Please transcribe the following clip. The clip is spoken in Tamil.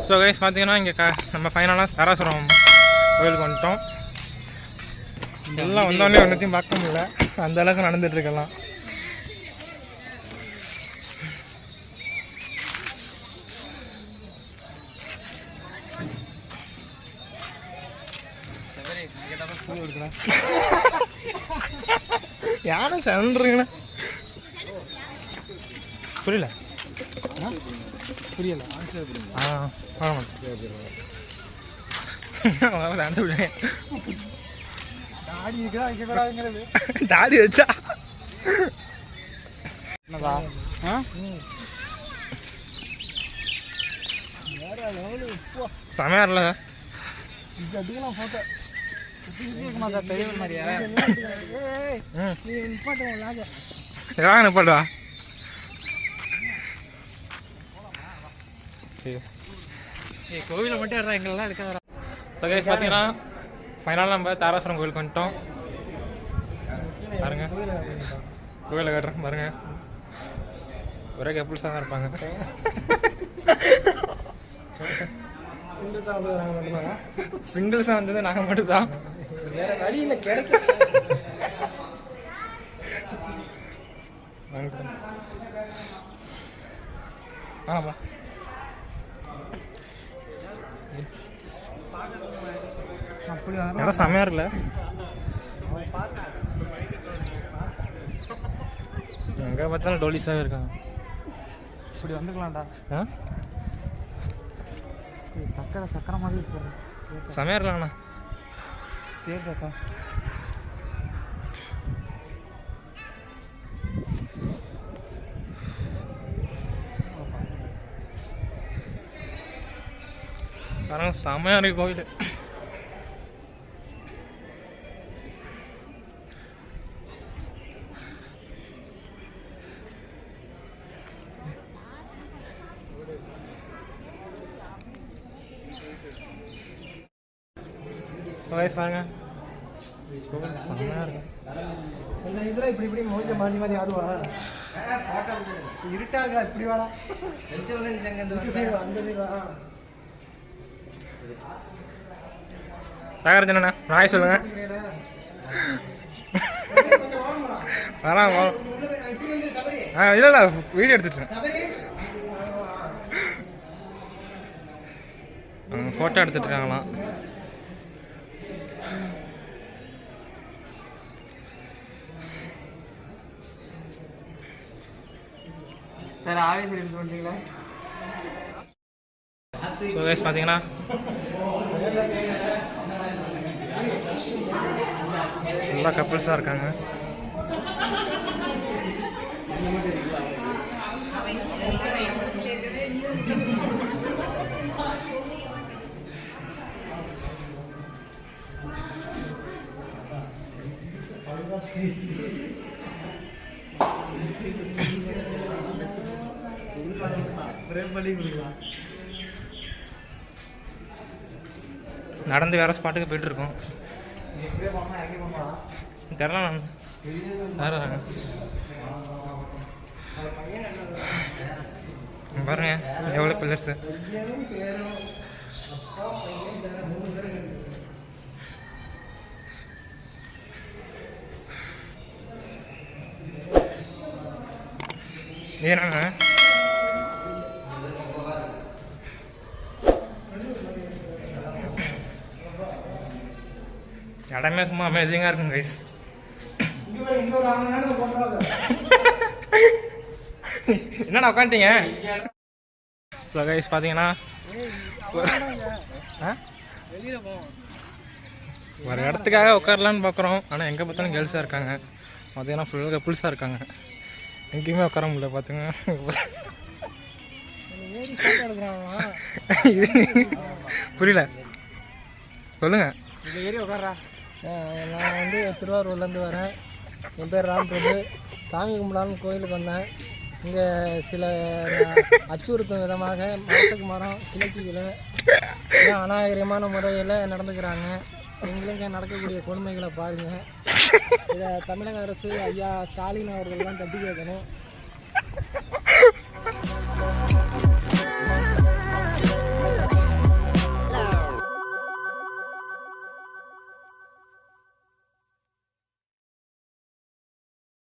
ஸோ கைஸ் பார்த்தீங்கன்னா இங்கே நம்ம ஃபைனலாக தாராசுரம் கோயிலுக்கு வந்துட்டோம். எல்லாம் வந்தோடனே ஒன்றுத்தையும் பார்க்க முடியல, அந்த அளவுக்கு நடந்துட்டுருக்கலாம். யாரும் சண்றீங்கண்ணா புரியல புரியல. தாடி வச்சா செமையா இல்ல போட்டோ நிப்பாட்டுவா. கோவில மட்டும் எங்கெல்லாம் இருக்காது. பார்த்தீங்கன்னா ஃபைனலாக நம்ம தாராசுரம் கோயிலுக்கு வந்துட்டோம். பாருங்க கோயிலை கட்டுறோம் பாருங்க, ஒரே கப்புள்ஸாக தான் இருப்பாங்க. சிங்கிள்ஸாக வந்தது நாங்கள் மட்டும்தான், வேற வழியில் கிடைக்கும். ஆமாப்பா இடம் செம்மையா இருக்குல்ல. எங்கே பார்த்தாலும் டோலிஸாகவே இருக்காங்க. இப்படி வந்துக்கலாம்டா. சக்கரை மாதிரி செம்மையா இருக்கலாம்ண்ணா. சரி சக்கா பாருங்க செம்மையா இருக்கு கோவில். பாருங்க செம்மையா இருக்கு. இதெல்லாம் இப்படி இப்படி மூஞ்ச மாறி மாறி ஆடுவா. இருட்டா இருக்கா இப்படி வாடா நாகராஜனா நாய் சொல்லுங்க. இல்லை வீடியோ எடுத்துட்டேன், ஃபோட்டோ எடுத்துட்டு இருக்காங்களாம். பார்த்தீங்கன்னா எல்லா கப்புள்ஸாக இருக்காங்க. நடந்து வேற ஸ்பாட்டுக்கு போயிட்டு இருக்கோம். தெரியல பாருங்க எவ்வளோ பில்லர்ஸ். ஏன்னா இடமே சும்மா அமேசிங்காக இருக்குங்க கைஸ். என்னடா உட்காந்துட்டீங்க? ஸோ கைஸ் பார்த்தீங்கன்னா ஒரு இடத்துக்காக உட்காரலான்னு பார்க்குறோம், ஆனால் எங்கே பார்த்தாலும் கேர்ள்ஸாக இருக்காங்க. பார்த்தீங்கன்னா ஃபுல்லாக கப்புள்ஸாக இருக்காங்க, எங்கேயுமே உட்கார முடியல. பார்த்துங்க புரியல சொல்லுங்க. ஏறி உட்காரா. நான் வந்து திருவாரூர்லேருந்து வரேன். என் பேர் ராம் பிரபு. சாமி கும்பிடாலும் கோயிலுக்கு வந்தேன். இங்கே சில அச்சுறுத்தும் விதமாக மரத்துக்கு மரம் கிழக்கிகளை அநாகரிகமான முறையில் நடந்துக்கிறாங்க. எங்களுங்க நடக்கக்கூடிய கொடுமைகளை பாருங்கள். இதை தமிழக அரசு ஐயா ஸ்டாலின் அவர்கள்லாம் தட்டி கேட்கணும்.